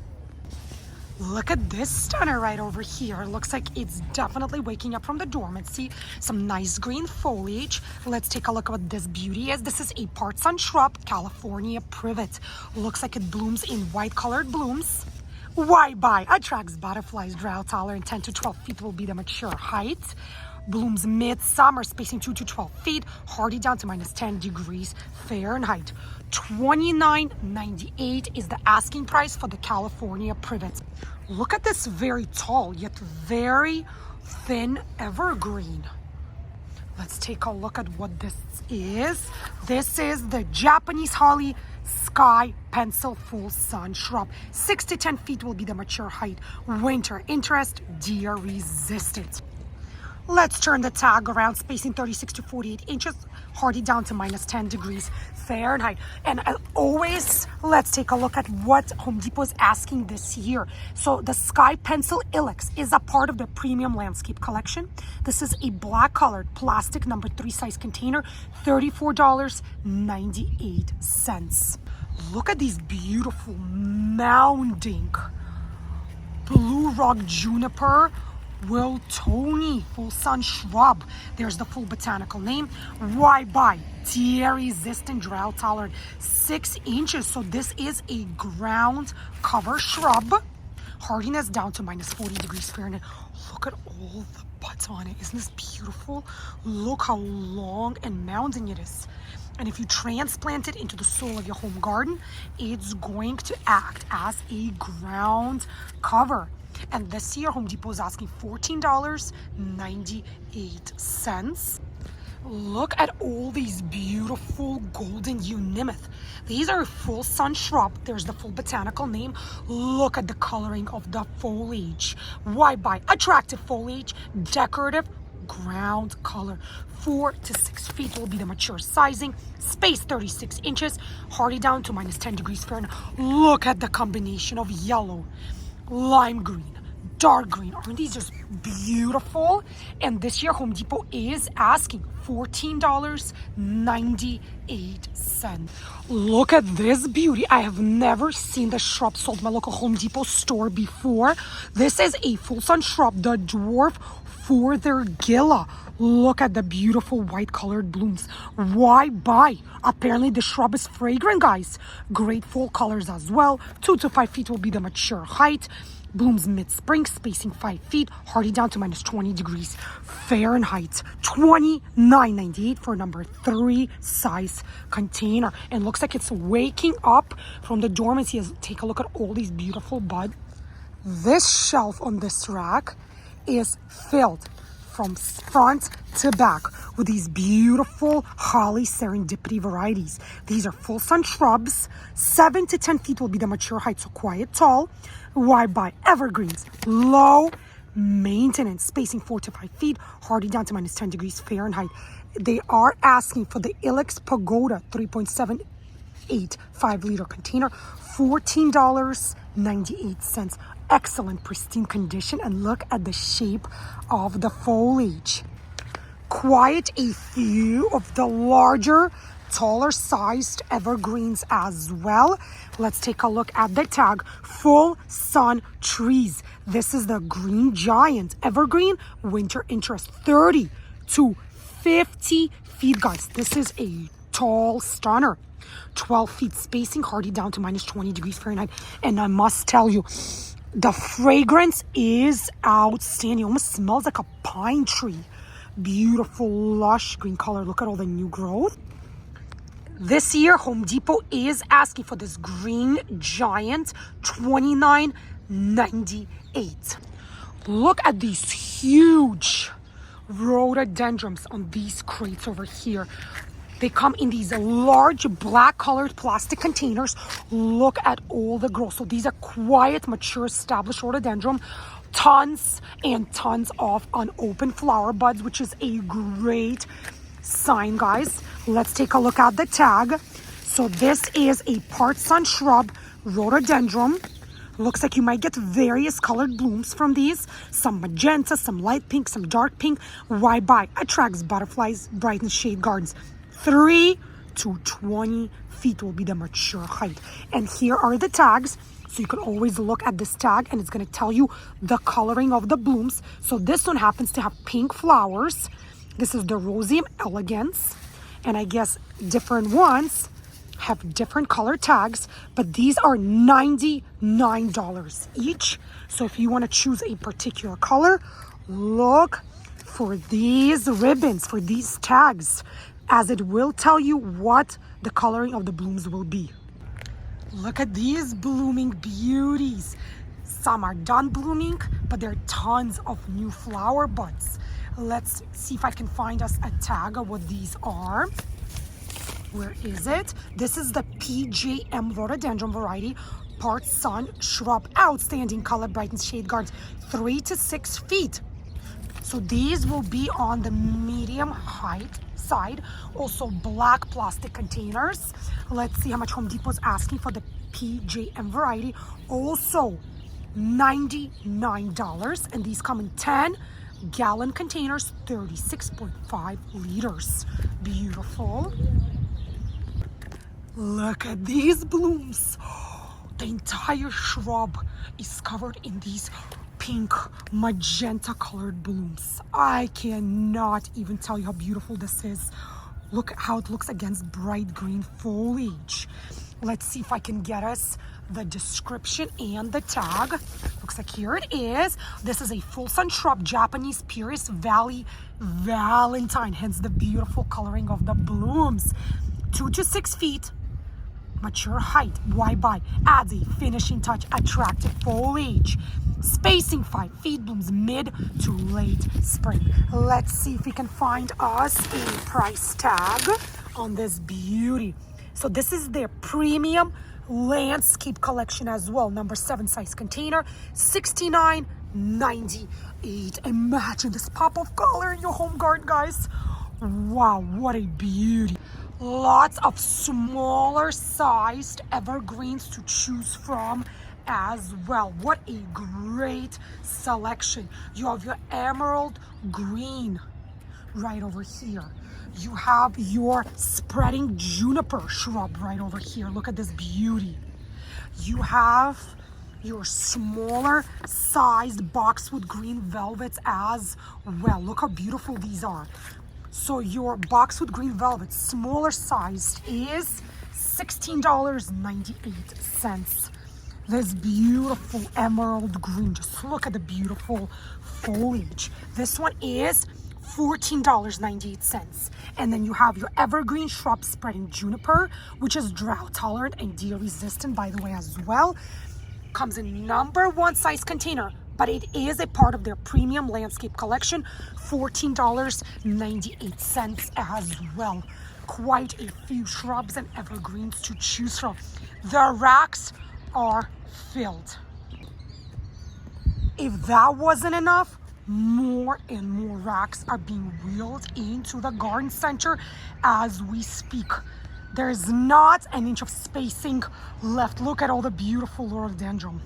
Look at this stunner right over here. Looks like it's definitely waking up from the dormancy. Some nice green foliage. Let's take a look at what this beauty is. This is a part sun shrub, California privet. Looks like it blooms in white colored blooms. Why buy? Attracts butterflies, drought tolerant. 10 to 12 feet will be the mature height. Blooms mid-summer, spacing 2 to 12 feet, hardy down to -10 degrees Fahrenheit. $29.98 is the asking price for the California privet. Look at this very tall yet very thin evergreen. Let's take a look at what this is. This is the Japanese holly sky pencil full sun shrub. 6 to 10 feet will be the mature height. Winter interest, deer resistant. Let's turn the tag around, spacing 36 to 48 inches, hardy down to -10 degrees Fahrenheit. And always, let's take a look at what Home Depot is asking this year. So the Sky Pencil Ilex is a part of the premium landscape collection. This is a black colored plastic number 3 size container, $34.98. Look at these beautiful mounding blue rock juniper Wiltoni full sun shrub. There's the full botanical name. Why buy? Deer resistant, drought tolerant, 6 inches. So this is a ground cover shrub. Hardiness down to -40 degrees Fahrenheit. Look at all the buds on it. Isn't this beautiful? Look how long and mounding it is. And if you transplant it into the soil of your home garden, it's going to act as a ground cover. And this year, Home Depot is asking $14.98. Look at all these beautiful golden eunymoth. These are full sun shrub. There's the full botanical name. Look at the coloring of the foliage. Why buy? Attractive foliage, decorative, ground color. 4 to 6 feet will be the mature sizing. Space 36 inches, hardy down to -10 degrees Fahrenheit. Look at the combination of yellow, lime green, dark green. Aren't these just beautiful? And this year Home Depot is asking $14.98. Look at this beauty. I have never seen the shrub sold at my local Home Depot store before. This is a full sun shrub, the dwarf Fothergilla. Look at the beautiful white colored blooms. Why buy? Apparently the shrub is fragrant, guys. Great fall colors as well. 2 to 5 feet will be the mature height. Blooms mid-spring, spacing 5 feet, hardy down to -20 degrees Fahrenheit. $29.98 for number 3 size container. And looks like it's waking up from the dormancy. Take a look at all these beautiful buds. This shelf on this rack is filled from front to back with these beautiful holly serendipity varieties. These are full sun shrubs. 7 to 10 feet will be the mature height, so quite tall. Why buy? Evergreens, low maintenance, spacing 4 to 5 feet, hardy down to -10 degrees Fahrenheit. They are asking for the Ilex Pagoda 3.78 5-liter container, $14.98. $2.98. Excellent, pristine condition. And look at the shape of the foliage. Quite a few of the larger, taller sized evergreens as well. Let's take a look at the tag. Full sun trees. This is the green giant evergreen winter interest. 30 to 50 feet, guys. This is a tall stunner. 12 feet spacing, hardy down to minus 20 degrees Fahrenheit. And I must tell you, the fragrance is outstanding. Almost smells like a pine tree. Beautiful, lush green color. Look at all the new growth. This year, Home Depot is asking for this green giant $29.98. Look at these huge rhododendrons on these crates over here. They come in these large black colored plastic containers. Look at all the growth. So these are quiet, mature, established rhododendron. Tons and tons of unopened flower buds, which is a great sign, guys. Let's take a look at the tag. So this is a part sun shrub rhododendron. Looks like you might get various colored blooms from these. Some magenta, some light pink, some dark pink. Why buy? Attracts butterflies, brightens shade gardens. 3 to 20 feet will be the mature height. And here are the tags. So you can always look at this tag and it's going to tell you the coloring of the blooms. So this one happens to have pink flowers. This is the Roseum elegans. And I guess different ones have different color tags, but these are $99 each. So if you want to choose a particular color, look for these ribbons, for these tags, as it will tell you what the coloring of the blooms will be. Look at these blooming beauties. Some are done blooming, but there are tons of new flower buds. Let's see if I can find us a tag of what these are. Where is it? This is the PJM rhododendron variety, part sun shrub, outstanding color, brightens shade gardens, 3 to 6 feet. So these will be on the medium height side. Also black plastic containers. Let's see how much Home Depot is asking for the PJM variety. Also $99, and these come in 10-gallon containers, 36.5 liters. Beautiful. Look at these blooms. The entire shrub is covered in these pink magenta colored blooms. I cannot even tell you how beautiful this is. Look how it looks against bright green foliage. Let's see if I can get us the description and the tag. Looks like here it is. This is a full sun shrub, Japanese Purist Valley Valentine, hence the beautiful coloring of the blooms. 2 to 6 feet. Mature height. Why buy? Adds a finishing touch, attractive foliage. Spacing 5 feet, blooms mid to late spring. Let's see if we can find us a price tag on this beauty. So this is their premium landscape collection as well. Number 7 size container, $69.98. Imagine this pop of color in your home garden, guys. Wow, what a beauty. Lots of smaller sized evergreens to choose from as well. What a great selection. You have your emerald green right over here. You have your spreading juniper shrub right over here. Look at this beauty. You have your smaller sized boxwood green velvets as well. Look how beautiful these are. So your boxwood green velvet, smaller sized, is $16.98. This beautiful emerald green, just look at the beautiful foliage. This one is $14.98. And then you have your evergreen shrub spreading juniper, which is drought tolerant and deer resistant, by the way, as well. Comes in number 1 size container, but it is a part of their premium landscape collection, $14.98 as well. Quite a few shrubs and evergreens to choose from. The racks are filled. If that wasn't enough, more and more racks are being wheeled into the garden center as we speak. There's not an inch of spacing left. Look at all the beautiful rhododendron,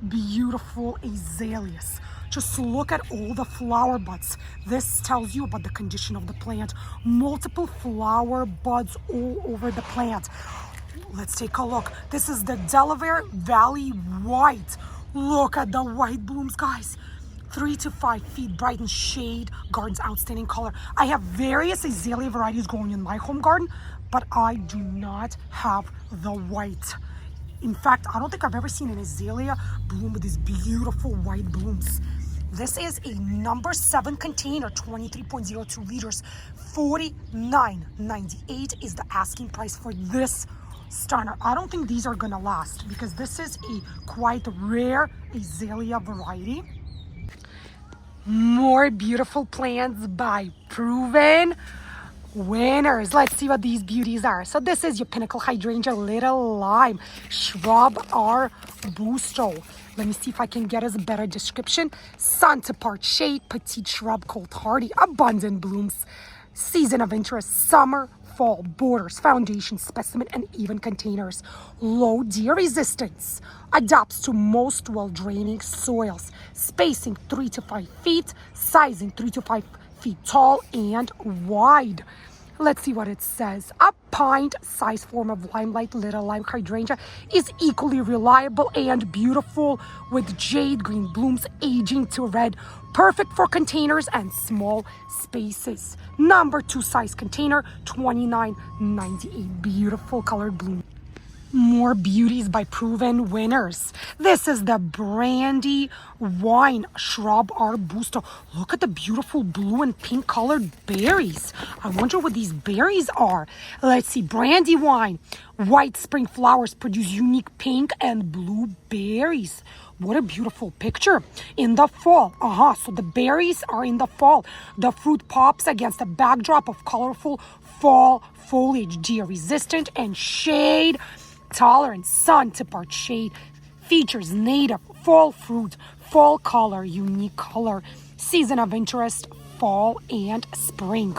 beautiful azaleas. Just look at all the flower buds. This tells you about the condition of the plant. Multiple flower buds all over the plant. Let's take a look. This is the Delaware Valley White. Look at the white blooms, guys. 3 to 5 feet, bright in shade. Garden's outstanding color. I have various azalea varieties growing in my home garden, but I do not have the white. In fact, I don't think I've ever seen an azalea bloom with these beautiful white blooms. This is a number 7 container, 23.02 liters, $49.98 is the asking price for this stunner. I don't think these are gonna last because this is a quite rare azalea variety. More beautiful plants by Proven Winners. Let's see what these beauties are. So this is your pinnacle hydrangea, little lime, shrub arbusto. Let me see if I can get us a better description. Sun to part shade, petite shrub, cold hardy, abundant blooms, season of interest, summer, fall, borders, foundation, specimen, and even containers. Low deer resistance, adapts to most well-draining soils, spacing 3 to 5 feet, sizing 3 to 5 feet tall and wide. Let's see what it says. A pint-sized form of limelight little lime hydrangea is equally reliable and beautiful with jade green blooms aging to red. Perfect for containers and small spaces. Number 2 size container, $29.98. Beautiful colored bloom. More beauties by Proven Winners. This is the Brandy Wine Shrub Arbusto. Look at the beautiful blue and pink colored berries. I wonder what these berries are. Let's see. Brandy Wine. White spring flowers produce unique pink and blue berries. What a beautiful picture. In the fall. So the berries are in the fall. The fruit pops against a backdrop of colorful fall foliage. Deer resistant and shade tolerant. Sun to part shade. Features native fall fruit, fall color, unique color. Season of interest, fall and spring.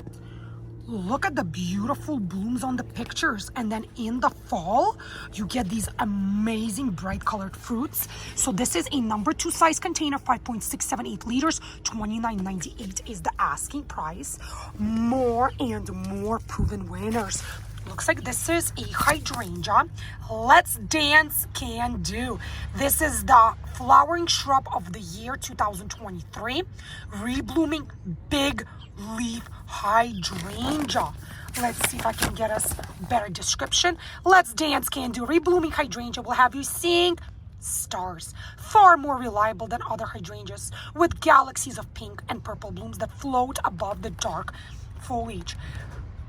Look at the beautiful blooms on the pictures. And then in the fall, you get these amazing bright colored fruits. So this is a number 2 size container, 5.678 liters, $29.98 is the asking price. More and more Proven Winners. Looks like this is a hydrangea. Let's Dance Can Do. This is the flowering shrub of the year 2023. Reblooming big leaf hydrangea. Let's see if I can get us better description. Let's Dance Can Do. Reblooming hydrangea will have you seeing stars. Far more reliable than other hydrangeas with galaxies of pink and purple blooms that float above the dark foliage.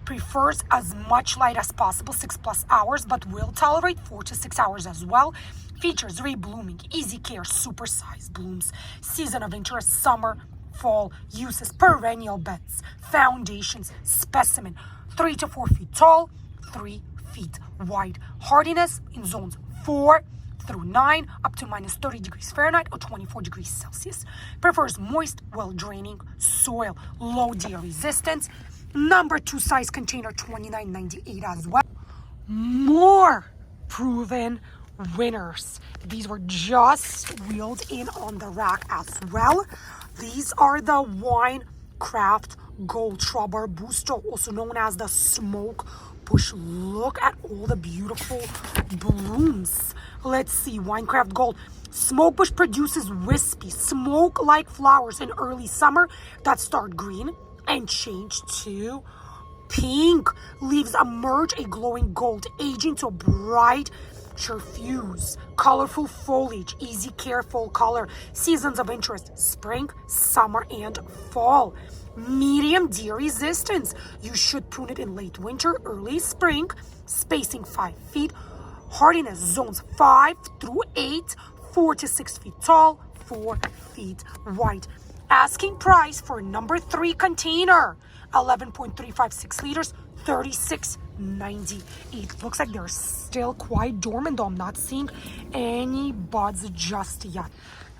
Prefers as much light as possible, 6+ hours, but will tolerate 4 to 6 hours as well. Features reblooming, easy care, super-sized blooms. Season of interest, summer, fall. Uses perennial beds, foundations, specimen. 3 to 4 feet tall, 3 feet wide. Hardiness in zones 4 through 9, up to -30 degrees Fahrenheit or 24 degrees Celsius. Prefers moist, well-draining soil. Low deer resistance. Number 2 size container, $29.98 as well. More Proven Winners. These were just wheeled in on the rack as well. These are the Wine Craft Gold Shrub Arbusto, also known as the Smoke Bush. Look at all the beautiful blooms. Let's see. Winecraft Gold. Smoke Bush produces wispy, smoke-like flowers in early summer that start green and change to pink. Leaves emerge a glowing gold, aging to a bright chartreuse. Colorful foliage, easy care, full color. Seasons of interest, spring, summer, and fall. Medium deer resistance. You should prune it in late winter, early spring. Spacing 5 feet. Hardiness zones 5 through 8, 4 to 6 feet tall, 4 feet wide. Asking price for number 3 container, 11.356 liters, $36.98. Looks like they're still quite dormant, though I'm not seeing any buds just yet.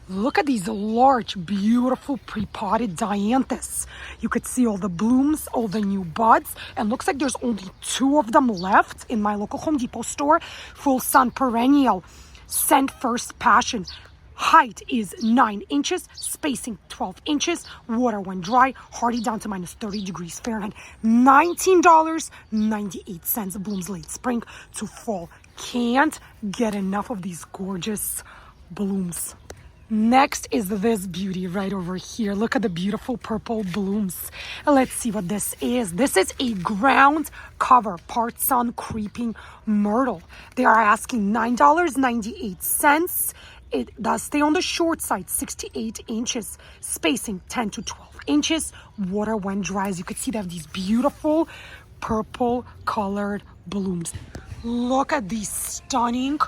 Look at these large, beautiful pre-potted dianthus. You could see all the blooms, all the new buds, and looks like there's only 2 of them left in my local Home Depot store. Full sun perennial, scent first passion. Height is 9 inches, spacing 12 inches, water when dry, hardy down to minus 30 degrees Fahrenheit. $19.98, blooms late spring to fall. Can't get enough of these gorgeous blooms. Next is this beauty right over here. Look at the beautiful purple blooms. Let's see what this is. This is a ground cover part sun creeping myrtle. They are asking $9.98. It does stay on the short side, 68 inches, spacing 10 to 12 inches. Water when dry. As you can see, they have these beautiful purple colored blooms. Look at these stunning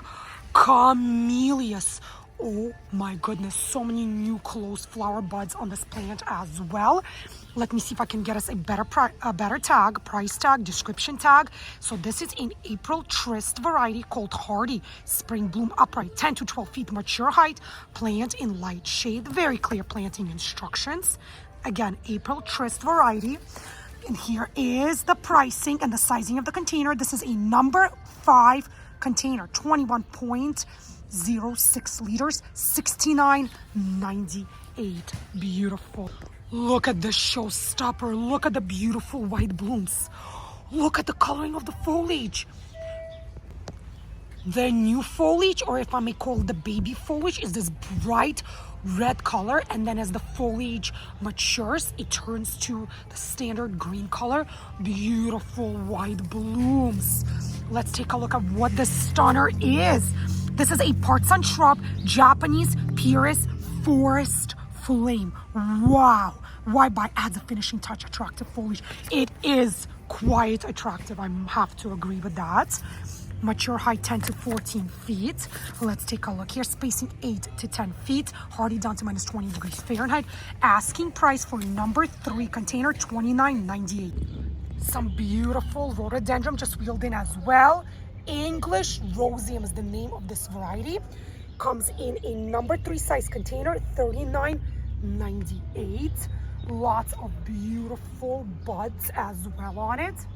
camellias. Oh my goodness, so many new closed flower buds on this plant as well. Let me see if I can get us a better tag, price tag, description tag. So this is an April Tryst variety called Hardy. Spring bloom upright, 10 to 12 feet mature height. Plant in light shade. Very clear planting instructions. Again, April Tryst variety. And here is the pricing and the sizing of the container. This is a number 5 container, 21.06 liters, $69.98. Beautiful. Look at this showstopper. Look at the beautiful white blooms. Look at the coloring of the foliage. The new foliage, or if I may call it the baby foliage, is this bright red color, and then as the foliage matures, it turns to the standard green color. Beautiful white blooms. Let's take a look at what this stunner is. This is a part sun shrub, Japanese Pyrrhus forest flame. Wow. Why buy adds a finishing touch, attractive foliage. It is quite attractive. I have to agree with that. Mature height 10 to 14 feet. Let's take a look here. Spacing 8 to 10 feet. Hardy down to minus 20 degrees Fahrenheit. Asking price for number 3 container, $29.98. Some beautiful rhododendron just wheeled in as well. English Roseum is the name of this variety. Comes in a number 3 size container, $39.98. Lots of beautiful buds as well on it.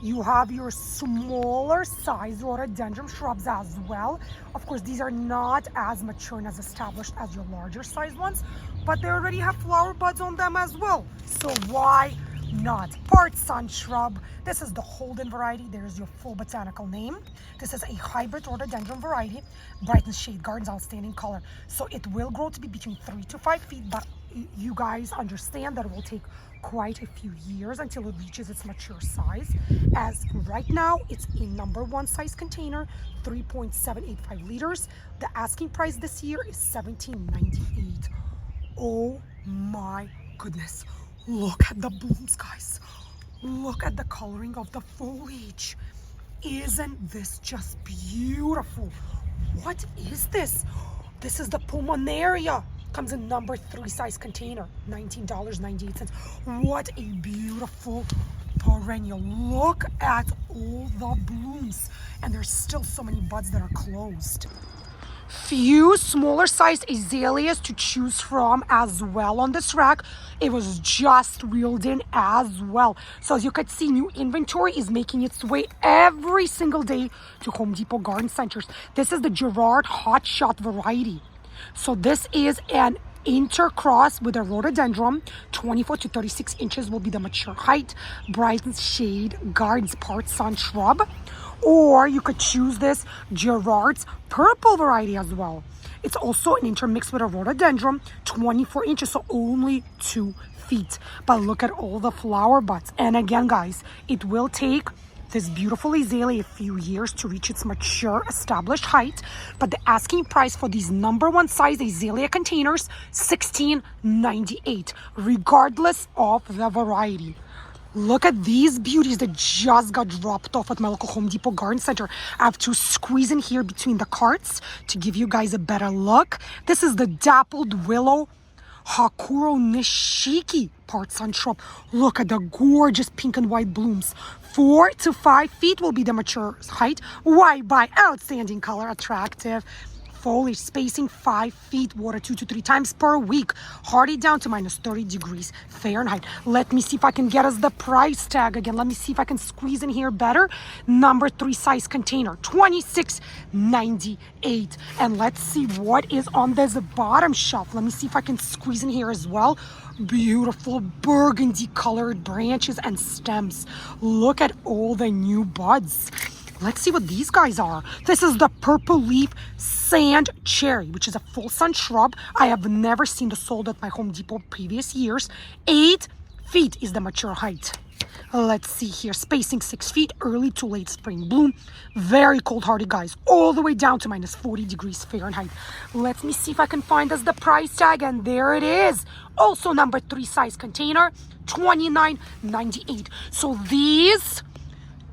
You have your smaller size rhododendron shrubs as well. Of course, these are not as mature and as established as your larger size ones, but they already have flower buds on them as well. So why not? Part sun shrub. This is the Holden variety. There's your full botanical name. This is a hybrid rhododendron variety. Bright and shade gardens, outstanding color. So it will grow to be between 3 to 5 feet, but you guys understand that it will take quite a few years until it reaches its mature size. As right now, it's in number 1 size container, 3.785 liters. The asking price this year is $17.98. Oh my goodness. Look at the blooms, guys. Look at the coloring of the foliage. Isn't this just beautiful? What is this? This is the Pulmonaria. Comes in number 3 size container, $19.98. What a beautiful perennial. Look at all the blooms. And there's still so many buds that are closed. Few smaller sized azaleas to choose from as well on this rack. It was just reeled in as well. So as you can see, new inventory is making its way every single day to Home Depot garden centers. This is the Gerard Hot Shot variety. So this is an intercross with a rhododendron. 24 to 36 inches will be the mature height. Bright shade gardens part sun shrub. Or you could choose this Gerard's purple variety as well. It's also an intermix with a rhododendron, 24 inches, so only 2 feet. But look at all the flower buds. And again, guys, it will take this beautiful azalea a few years to reach its mature established height, but the asking price for these number 1 size azalea containers, $16.98, regardless of the variety. Look at these beauties that just got dropped off at my local Home Depot garden center. I have to squeeze in here between the carts to give you guys a better look. This is the dappled willow Hakuro Nishiki part sun shrub. Look at the gorgeous pink and white blooms. 4 to 5 feet will be the mature height. Why buy? Outstanding color, attractive foliage, spacing 5 feet, water 2 to 3 times per week, hardy down to minus 30 degrees Fahrenheit. Let me see if I can get us the price tag again. Let me see if I can squeeze in here better. Number 3 size container, $26.98. And let's see what is on this bottom shelf. Let me see if I can squeeze in here as well. Beautiful burgundy colored branches and stems. Look at all the new buds. Let's see what these guys are. This is the purple leaf sand cherry, which is a full sun shrub. I have never seen this sold at my Home Depot previous years. 8 feet is the mature height. Let's see here, spacing 6 feet, early to late spring bloom. Very cold hardy guys, all the way down to minus 40 degrees Fahrenheit. Let me see if I can find us the price tag, and there it is. Also number 3 size container, $29.98. So these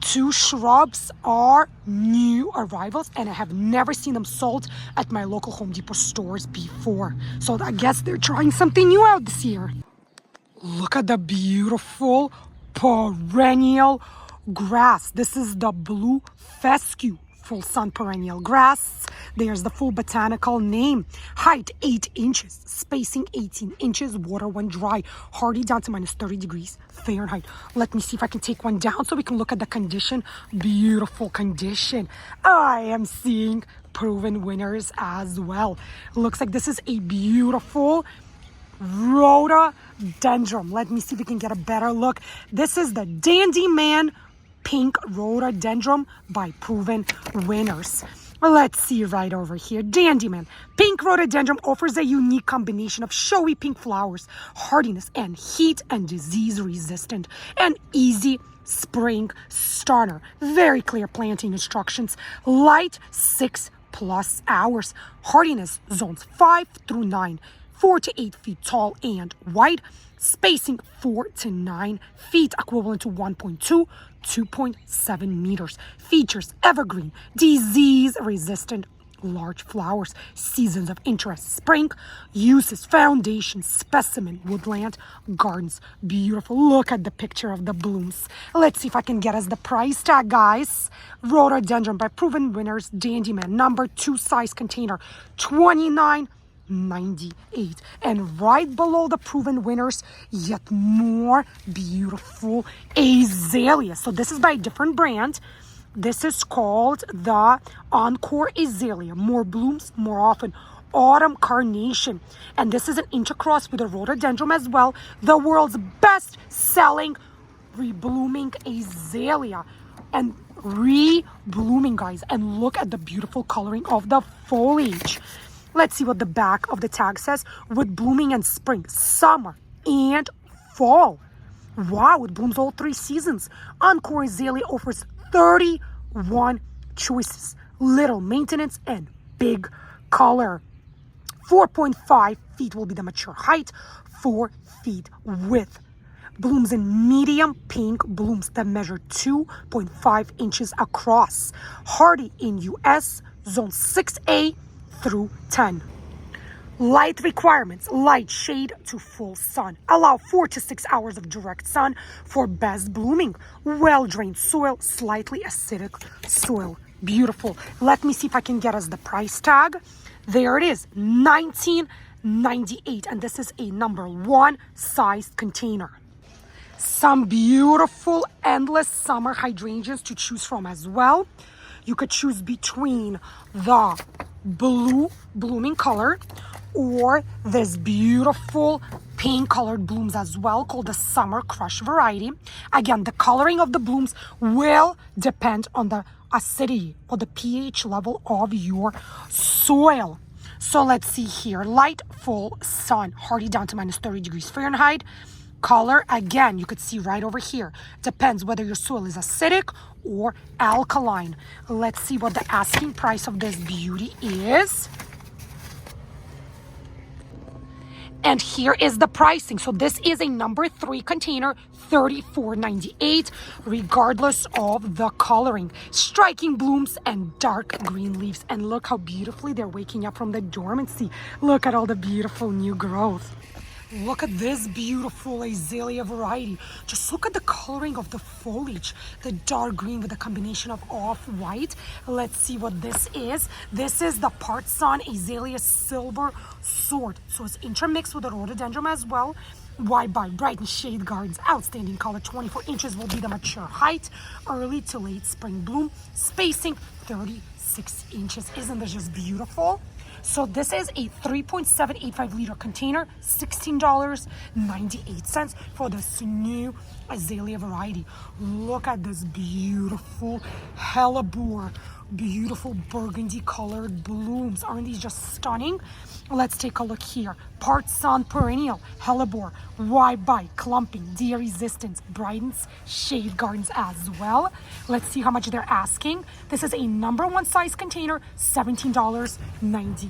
2 shrubs are new arrivals, and I have never seen them sold at my local Home Depot stores before. So I guess they're trying something new out this year. Look at the beautiful perennial grass. This is the blue fescue full sun perennial grass. There's the full botanical name. Height 8 inches, spacing 18 inches, water when dry, hardy down to minus 30 degrees Fahrenheit. Let me see if I can take one down so we can look at the condition. Beautiful condition. I am seeing proven winners as well. Looks like this is a beautiful rhododendron. Let me see if we can get a better look. This is the Dandy Man Pink Rhododendron by proven winners. Let's see right over here. Dandy Man Pink Rhododendron offers a unique combination of showy pink flowers, hardiness, and heat and disease resistant. An easy spring starter. Very clear planting instructions. Light 6+ hours. Hardiness zones 5 through 9. 4 to 8 feet tall and wide, spacing 4 to 9 feet, equivalent to 1.2, 2.7 meters. Features evergreen, disease-resistant, large flowers. Seasons of interest: spring. Uses: foundation, specimen, woodland, gardens. Beautiful. Look at the picture of the blooms. Let's see if I can get us the price tag, guys. Rhododendron by proven winners, Dandy Man, number 2 size container, $29.98. And right below the proven winners, yet more beautiful azaleas. So this is by a different brand. This is called the Encore Azalea. More blooms, more often. Autumn Carnation. And this is an intercross with a rhododendron as well. The world's best-selling reblooming azalea. And reblooming, guys. And look at the beautiful coloring of the foliage. Let's see what the back of the tag says. With blooming in spring, summer, and fall. Wow, it blooms all 3 seasons. Encore Azalea offers 31 choices. Little maintenance and big color. 4.5 feet will be the mature height. 4 feet width. Blooms in medium pink blooms that measure 2.5 inches across. Hardy in US, zone 6A through 10. Light requirements: light shade to full sun. Allow 4 to 6 hours of direct sun for best blooming. Well-drained soil, slightly acidic soil. Beautiful. Let me see if I can get us the price tag. There it is, $19.98, and this is a number 1 size container. Some beautiful endless summer hydrangeas to choose from as well. You could choose between the blue blooming color or this beautiful pink colored blooms as well, called the Summer Crush variety. Again, the coloring of the blooms will depend on the acidity or the pH level of your soil. So let's see here. Light, full sun, hardy down to minus 30 degrees Fahrenheit. Color, again, you could see right over here. Depends whether your soil is acidic or alkaline. Let's see what the asking price of this beauty is. And here is the pricing. So this is a number 3 container, $34.98, regardless of the coloring. Striking blooms and dark green leaves. And look how beautifully they're waking up from the dormancy. Look at all the beautiful new growth. Look at this beautiful azalea variety. Just look at the coloring of the foliage. The dark green with a combination of off-white. Let's see what this is. This is the Parson Azalea Silver Sword. So it's intermixed with the rhododendron as well. Wide by bright and shade gardens, outstanding color. 24 inches will be the mature height. Early to late spring bloom. Spacing 36 inches. Isn't this just beautiful? So this is a 3.785 liter container, $16.98 for this new azalea variety. Look at this beautiful hellebore, beautiful burgundy colored blooms. Aren't these just stunning? Let's take a look here. Parson perennial, hellebore, wide by, clumping, deer resistance, brightens shade gardens as well. Let's see how much they're asking. This is a number one size container, $17.98.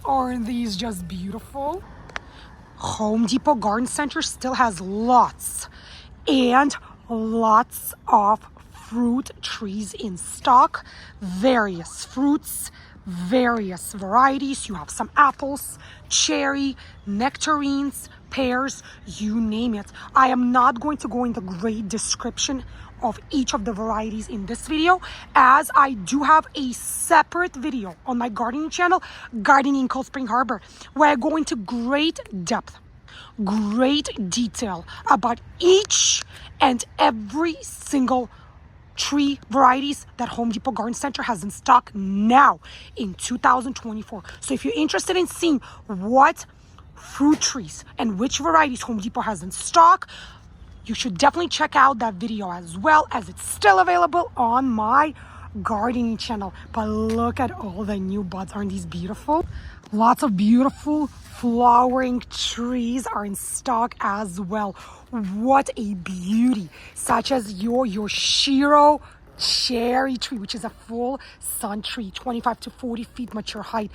Aren't these just beautiful? Home Depot Garden Center still has lots and lots of fruit trees in stock, various fruits, various varieties. You have some apples, cherry, nectarines, pears, you name it. I am not going to go into great description of each of the varieties in this video, as I do have a separate video on my gardening channel, Gardening in Cold Spring Harbor, where I go into great depth, great detail about each and every single tree varieties that Home Depot Garden Center has in stock now in 2024. So if you're interested in seeing what fruit trees and which varieties Home Depot has in stock, you should definitely check out that video, as well as it's still available on my gardening channel. But look at all the new buds. Aren't these beautiful? Lots of beautiful flowering trees are in stock as well. What a beauty, such as your Yoshiro cherry tree, which is a full sun tree, 25 to 40 feet mature height,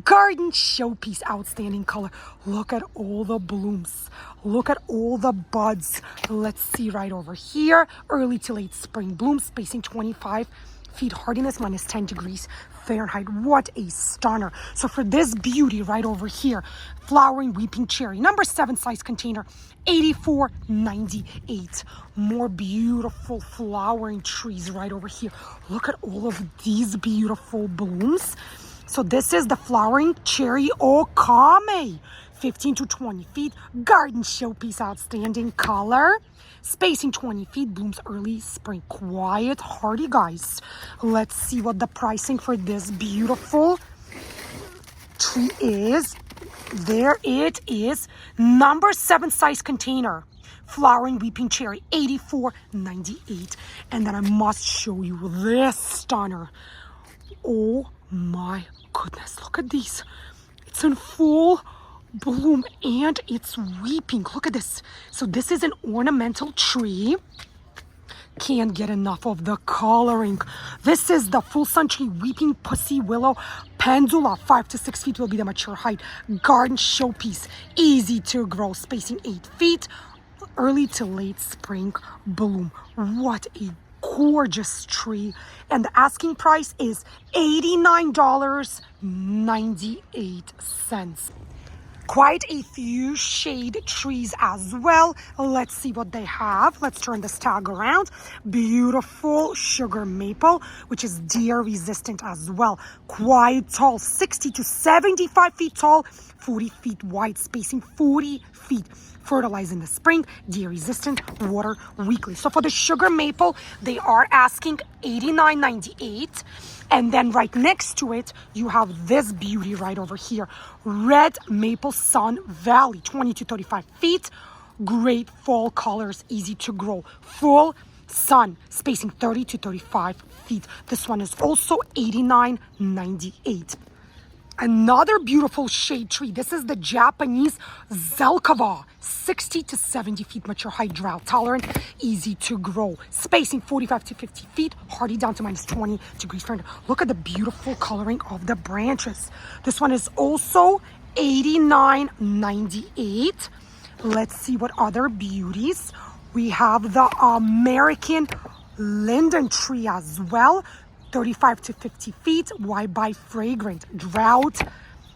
garden showpiece, outstanding color. Look at all the blooms, look at all the buds. Let's see right over here, early to late spring bloom, spacing 25 feet, hardiness minus 10 degrees Fahrenheit. What a stunner. So for this beauty right over here, flowering weeping cherry, number 7 size container, $84.98. More beautiful flowering trees right over here. Look at all of these beautiful blooms. So this is the flowering cherry okame, 15 to 20 feet, garden showpiece, outstanding color. Spacing 20 feet, blooms early spring. Quiet, hardy, guys. Let's see what the pricing for this beautiful tree is. There it is. Number 7 size container. Flowering weeping cherry, $84.98. And then I must show you this stunner. Oh my goodness. Look at these. It's in full bloom and it's weeping. Look at this. So this is an ornamental tree. Can't get enough of the coloring. This is the full sun tree, weeping pussy willow pendula, 5 to 6 feet will be the mature height. Garden showpiece, easy to grow, spacing 8 feet, early to late spring bloom. What a gorgeous tree. And the asking price is $89.98. Quite a few shade trees as well. Let's see what they have. Let's turn this tag around. Beautiful sugar maple, which is deer resistant as well. Quite tall, 60 to 75 feet tall, 40 feet wide, spacing 40 feet. Fertilize in the spring, deer resistant, water weekly. So for the sugar maple, they are asking $89.98. And then right next to it, you have this beauty right over here. Red Maple Sun Valley, 20 to 35 feet. Great fall colors, easy to grow. Full sun, spacing 30 to 35 feet. This one is also $89.98. Another beautiful shade tree. This is the Japanese Zelkova, 60 to 70 feet mature height, drought tolerant, easy to grow. Spacing 45 to 50 feet, hardy down to minus 20 degrees Fahrenheit. Look at the beautiful coloring of the branches. This one is also $89.98. Let's see what other beauties. We have the American linden tree as well. 35 to 50 feet, wide by fragrant, drought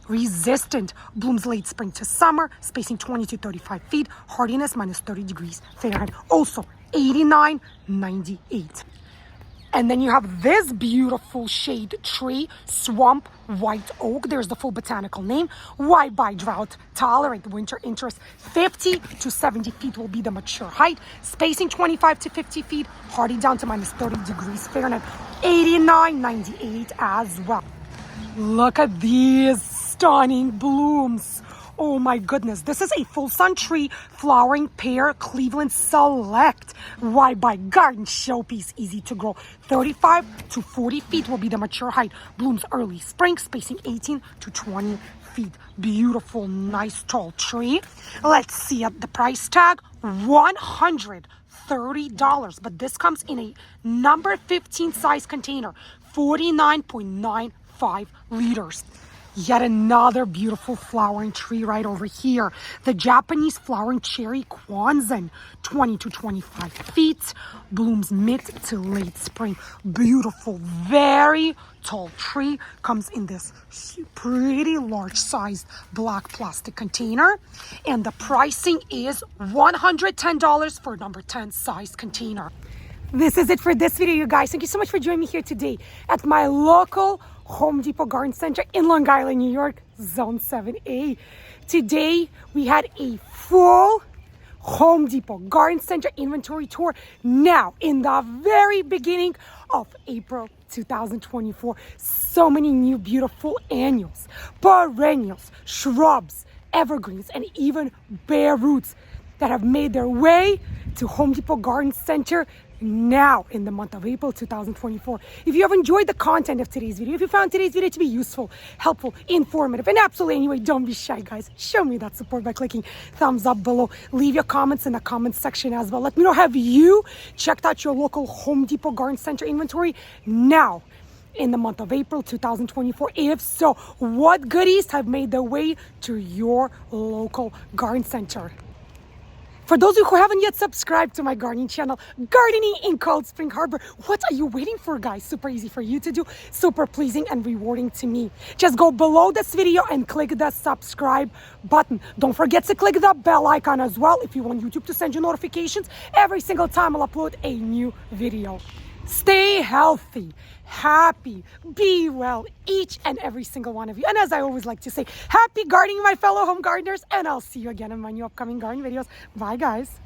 resistant, blooms late spring to summer, spacing 20 to 35 feet, hardiness minus 30 degrees Fahrenheit. Also, 89.98. And then you have this beautiful shade tree, swamp white oak. There's the full botanical name. Why by drought tolerant, winter interest. 50 to 70 feet will be the mature height. Spacing 25 to 50 feet, hardy down to minus 30 degrees Fahrenheit. 89.98 as well. Look at these stunning blooms. Oh my goodness, this is a full sun tree, flowering pear, Cleveland Select. Why by garden showpiece, easy to grow. 35 to 40 feet will be the mature height. Blooms early spring, spacing 18 to 20 feet. Beautiful, nice tall tree. Let's see at the price tag, $130. But this comes in a number 15 size container, 49.95 liters. Yet another beautiful flowering tree right over here. The Japanese flowering cherry Kwanzan, 20 to 25 feet, blooms mid to late spring. Beautiful, very tall tree. Comes in this pretty large sized black plastic container. And the pricing is $110 for number 10 size container. This is it for this video, you guys. Thank you so much for joining me here today at my local Home Depot Garden Center in Long Island, New York, Zone 7A. Today, we had a full Home Depot Garden Center inventory tour now in the very beginning of April 2024. So many new beautiful annuals, perennials, shrubs, evergreens, and even bare roots that have made their way to Home Depot Garden Center now in the month of April 2024. If you have enjoyed the content of today's video, if you found today's video to be useful, helpful, informative, and absolutely anyway, don't be shy, guys. Show me that support by clicking thumbs up below. Leave your comments in the comments section as well. Let me know, have you checked out your local Home Depot Garden Center inventory now in the month of April 2024? If so, what goodies have made their way to your local garden center? For those of you who haven't yet subscribed to my gardening channel, Gardening in Cold Spring Harbor, what are you waiting for, guys? Super easy for you to do, super pleasing and rewarding to me. Just go below this video and click the subscribe button. Don't forget to click the bell icon as well if you want YouTube to send you notifications every single time I'll upload a new video. Stay healthy, happy, be well, each and every single one of you. And as I always like to say, happy gardening, my fellow home gardeners, and I'll see you again in my new upcoming garden videos. Bye, guys.